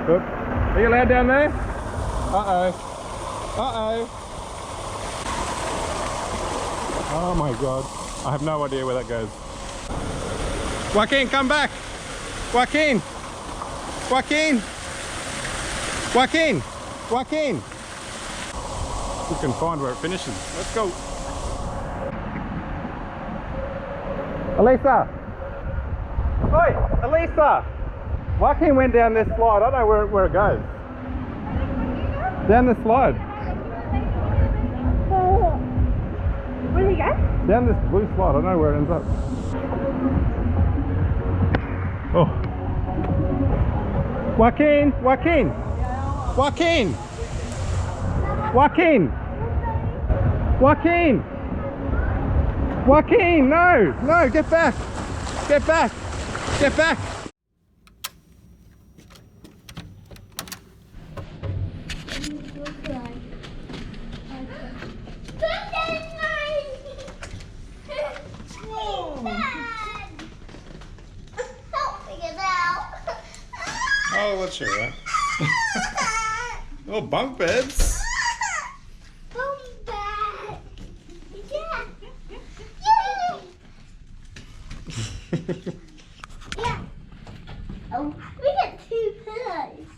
Good. Are you allowed down there? Uh-oh. Uh-oh. Oh my god. I have no idea where that goes. Joaquin, come back! Joaquin! Joaquin! Joaquin! Joaquin! We can find where it finishes. Let's go. Elisa! Oi! Elisa! Joaquin went down this slide. I don't know where it goes. Down this slide. Where did he go? Down this blue slide. I don't know where it ends up. Oh. Joaquin! Joaquin! Joaquin! Joaquin! Joaquin! Joaquin! No! No! Get back! Get back! Get back! Oh, let's show that. Oh, bunk beds. Bunk bed. Yeah. Yeah. Oh, we get 2 pillows.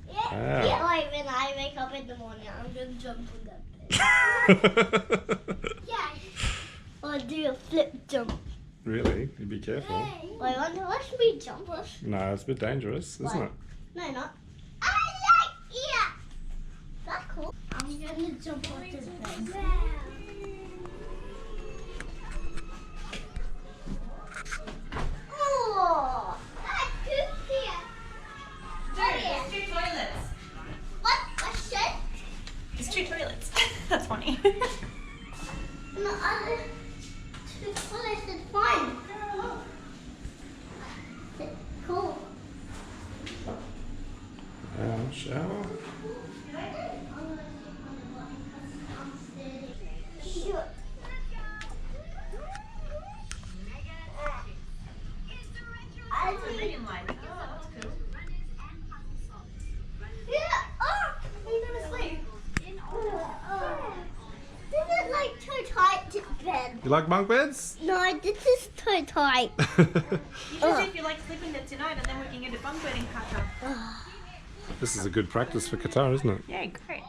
Yeah. Yeah. Like when I wake up in the morning, I'm gonna jump on that bed. Yeah. Or do a flip jump. Really? You be careful. Wait, what should we jump off? No, it's a bit dangerous, isn't it? No, not. I like it. That's cool. I'm gonna jump off this bed. Oh, that's too here. There's 2 toilets. What? What's that? There's 2 toilets. That's funny. No, other 2 toilets is fine. Cool. Shower. Sure. I think. Yeah. Oh, I'm gonna sleep. This is like too tight to bed. You like bunk beds? No, this is too tight. You just say if you like sleeping there tonight, and then we can get a bunk bed in Qatar. This is a good practice for Qatar, isn't it? Yeah, great.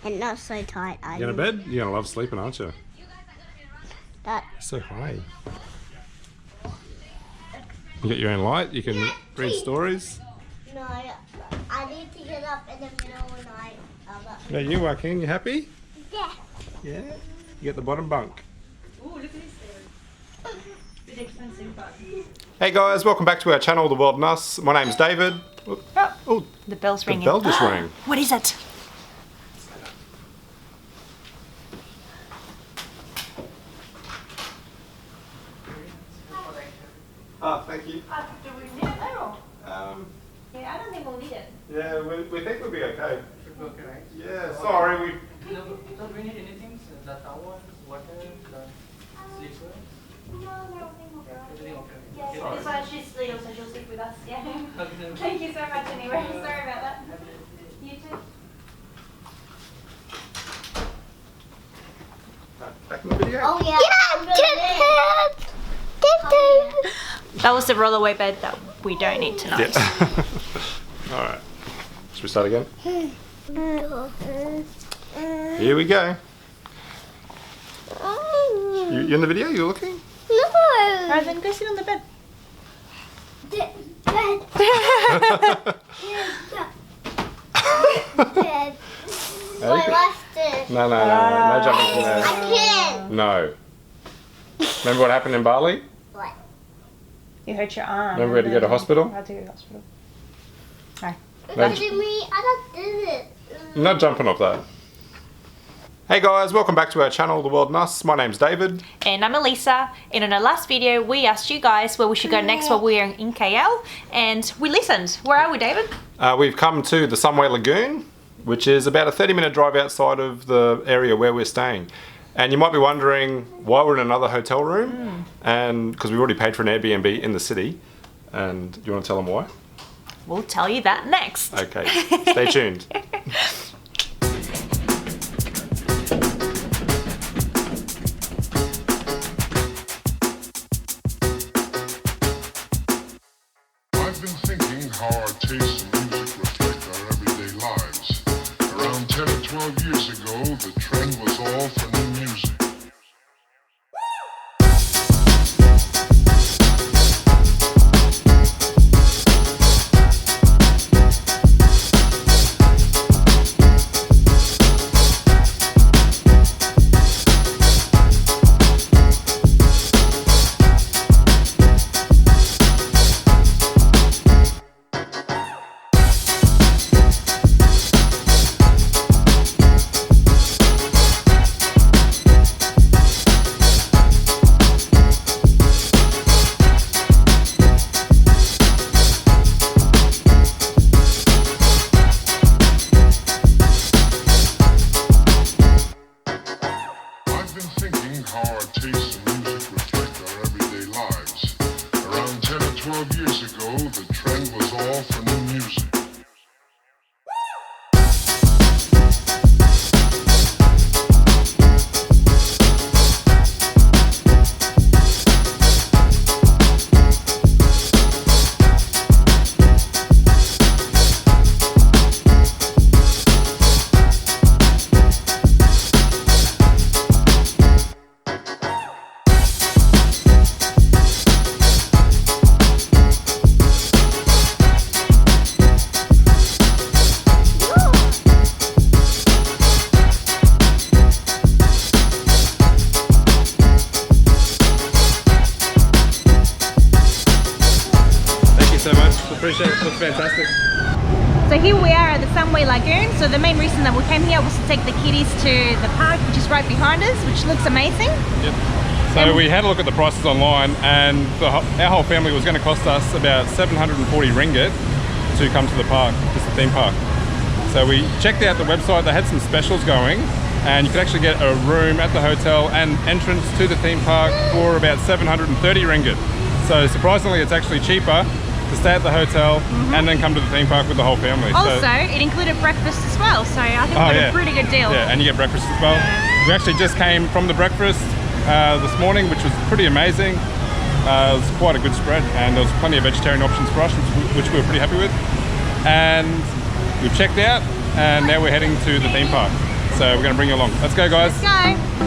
And not so tight. You going to bed? You're going to love sleeping, aren't you? That. So high. You got your own light, you can read stories. No, I need to get up in the middle of the night. Yeah, you Joaquin, you happy? Yeah. Yeah. You get the bottom bunk. Ooh, look at this there. Bit expensive, but. Hey guys, welcome back to our channel, The World and Us. My name's David. Oh, The bell's the ringing. bell just rang. What is it? Thank you. Do we need it though? Yeah, I don't think we'll need it. Yeah, we think we'll be okay. Should be okay, right? Yeah, sorry, we... No, don't we need anything? So the towel, water, the sleepers? No, I don't think we'll be Everything okay? Yeah, so this one she's little, so she'll sleep with us. Yeah. Okay. Thank you so much anyway. Sorry about that. You too. Back in the video. Oh yeah. That was the rollaway bed that we don't need tonight. Yeah. Alright. Should we start again? Here we go. You in the video? You looking? No. Alright, then go sit on the bed. Wait, what's this? No jumping from there. I can't. No. Remember what happened in Bali? What? You hurt your arm. Remember we had to go to hospital? I had to go to hospital. Hi. No. Look at me. I don't do it. You're not jumping off that. Hey guys, welcome back to our channel, The World and Us. My name's David. And I'm Elisa. And in our last video, we asked you guys where we should go next while we're in KL. And we listened. Where are we, David? We've come to the Sunway Lagoon, which is about a 30-minute drive outside of the area where we're staying. And you might be wondering why we're in another hotel room, and because we've already paid for an Airbnb in the city. And do you want to tell them why? We'll tell you that next. Okay, stay tuned. I've been thinking how our tastes in music reflect our everyday lives. Around 10 or 12 years ago, the trend was all for new music. Appreciate it. Looks fantastic. So here we are at the Sunway Lagoon. So the main reason that we came here was to take the kiddies to the park, which is right behind us, which looks amazing. Yep. So we had a look at the prices online, and our whole family was going to cost us about 740 ringgit to come to the park, just the theme park. So we checked out the website. They had some specials going, and you could actually get a room at the hotel and entrance to the theme park for about 730 ringgit. So surprisingly, it's actually cheaper to stay at the hotel and then come to the theme park with the whole family. Also, it included breakfast as well, so I think we got a pretty good deal. Yeah, and you get breakfast as well. Yeah. We actually just came from the breakfast this morning, which was pretty amazing. It was quite a good spread, and there was plenty of vegetarian options for us, which we were pretty happy with. And we've checked out, and now we're heading to the theme park. So we're going to bring you along. Let's go, guys. Let's go.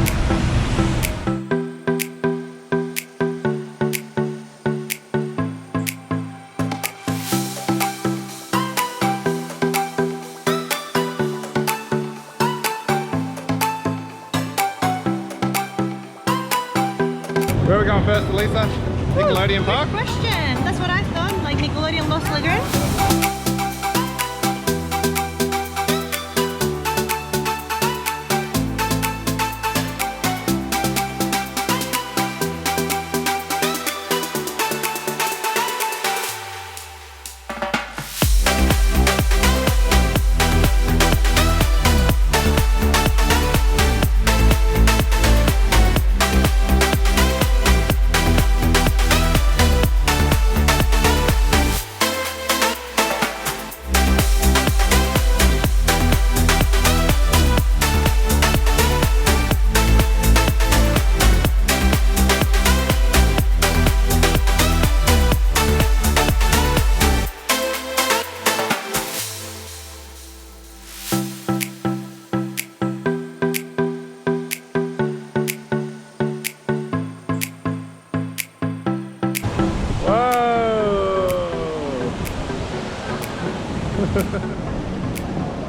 Where are we going first, Elisa? Nickelodeon Park? Good question. That's what I thought, like Nickelodeon Lagoon.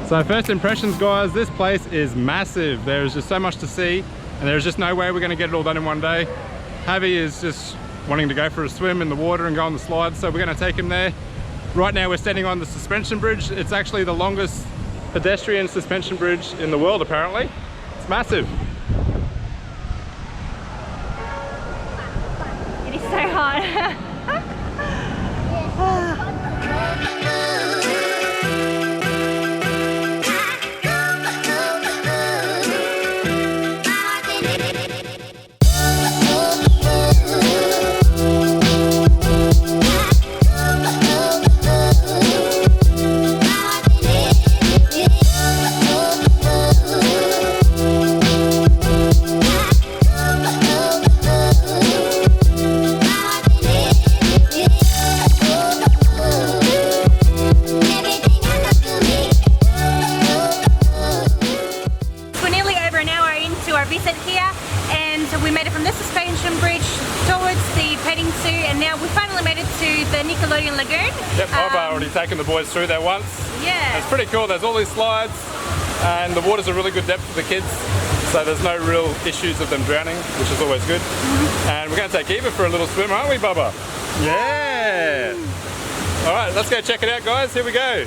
So first impressions, guys, this place is massive. There is just so much to see, and there's just no way we're going to get it all done in one day. Javi is just wanting to go for a swim in the water and go on the slides, so we're going to take him there. Right now we're standing on the suspension bridge. It's actually the longest pedestrian suspension bridge in the world, apparently. It's massive. It is so hot. made it to the Nickelodeon Lagoon. Yep, I've already taken the boys through there once. Yeah. It's pretty cool. There's all these slides and the water's a really good depth for the kids. So there's no real issues of them drowning, which is always good. And we're going to take Eva for a little swim, aren't we, Bubba? Yeah! All right, let's go check it out, guys. Here we go.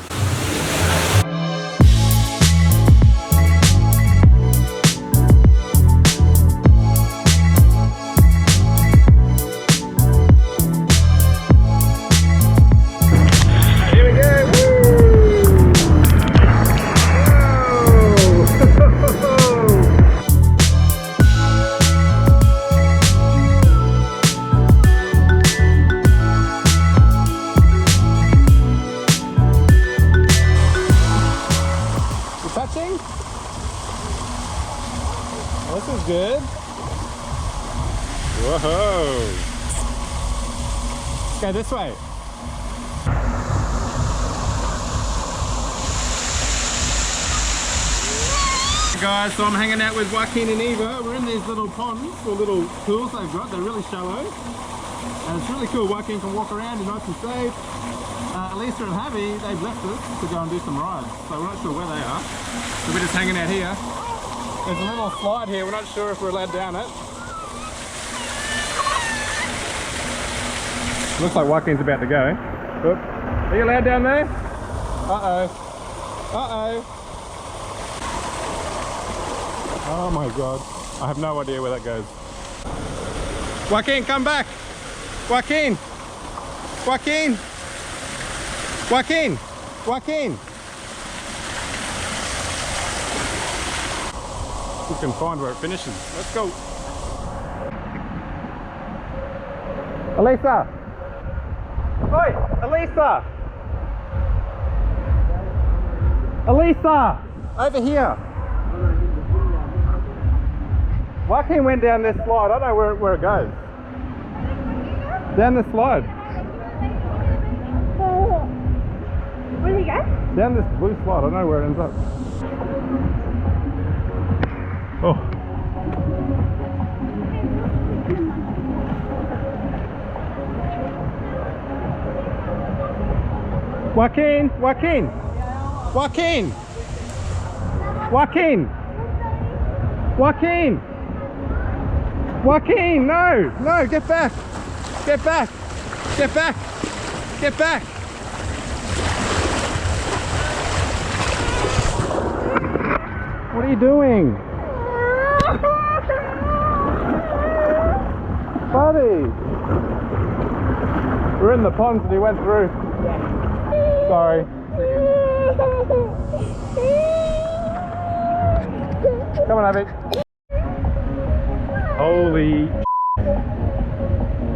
This is good. Whoa. Let's go this way. Guys, so I'm hanging out with Joaquin and Eva. We're in these little ponds or little pools they've got. They're really shallow. And it's really cool. Joaquin can walk around and nice and safe. Elisa and Javi, they've left us to go and do some rides. So we're not sure where they are. So we're just hanging out here. There's a little slide here, we're not sure if we're allowed down it. Looks like Joaquin's about to go. Oop. Are you allowed down there? Uh-oh. Uh-oh. Oh my god. I have no idea where that goes. Joaquin, come back! Joaquin! Joaquin! Joaquin! Joaquin! We can find where it finishes. Let's go. Elisa! Oi! Elisa! Elisa! Over here! Joaquin went down this slide. I don't know where it goes. Down this slide. Where did he go? Down this blue slide. I don't know where it ends up. Oh. Joaquin! Joaquin! Joaquin! Joaquin! Joaquin! Joaquin! No! No! Get back! Get back! Get back! Get back! What are you doing? Buddy! We're in the ponds and he went through. Sorry. Come on, Abby. Holy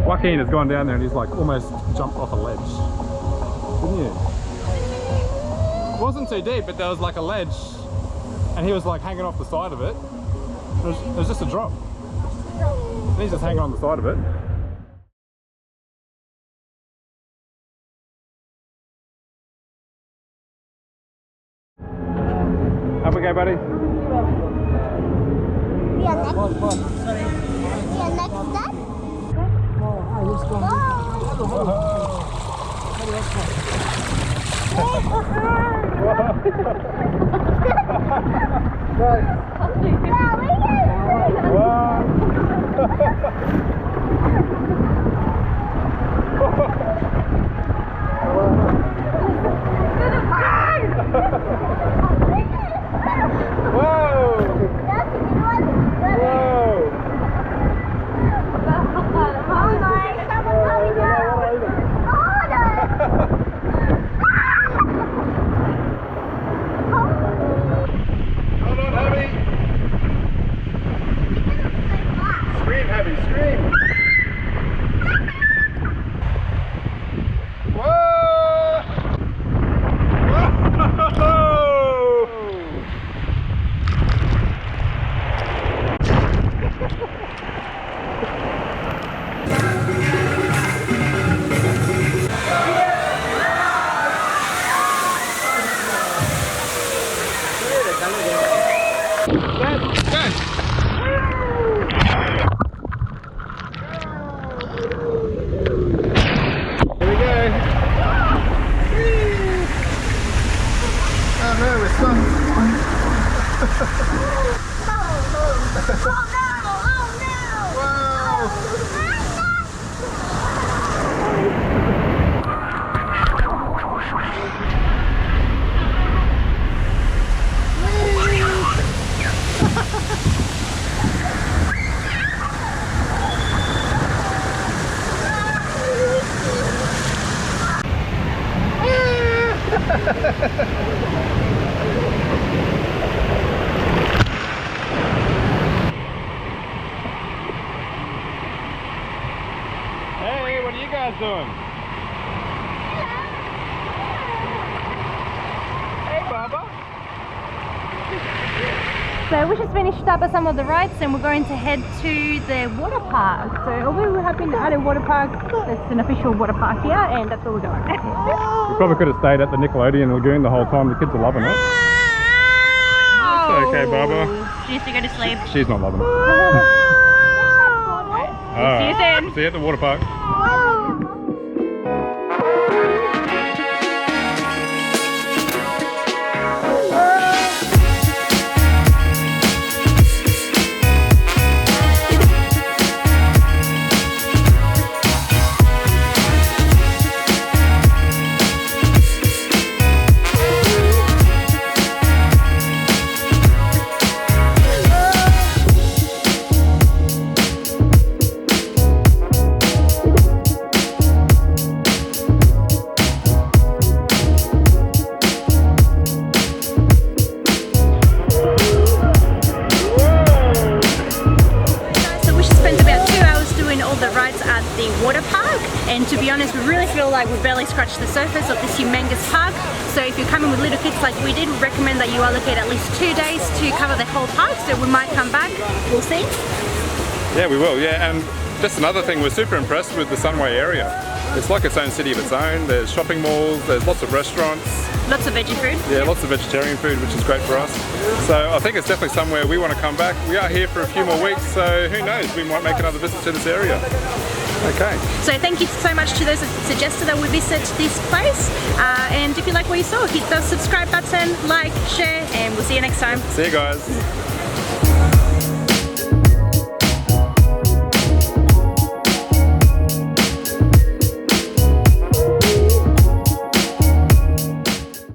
Joaquin has gone down there and he's like almost jumped off a ledge. Didn't you? It wasn't too deep, but there was like a ledge and he was like hanging off the side of it. It was just a drop. And he's just hanging on the side of it. Up we go, buddy. Yeah, next step. Hey, what are you guys doing? Hey, Baba. So we just finished up at some of the rides and we're going to head to the water park. So although we have been at a water park, there's an official water park here and that's where we're going. We probably could have stayed at the Nickelodeon Lagoon the whole time. The kids are loving it. It's okay, Baba. She needs to go to sleep. She's not loving it. See you soon. See you at the water park. And to be honest, we really feel like we barely scratched the surface of this humongous park. So if you're coming with little kids like we did, we recommend that you allocate at least 2 days to cover the whole park. So we might come back, we'll see. Yeah, we will, yeah. And just another thing, we're super impressed with the Sunway area. It's like its own city of its own. There's shopping malls, there's lots of restaurants. Lots of veggie food. Yeah, lots of vegetarian food, which is great for us. So I think it's definitely somewhere we want to come back. We are here for a few more weeks, so who knows, we might make another visit to this area. Okay. So thank you so much to those that suggested that we visit this place. And if you like what you saw, hit the subscribe button, like, share, and we'll see you next time. See you guys.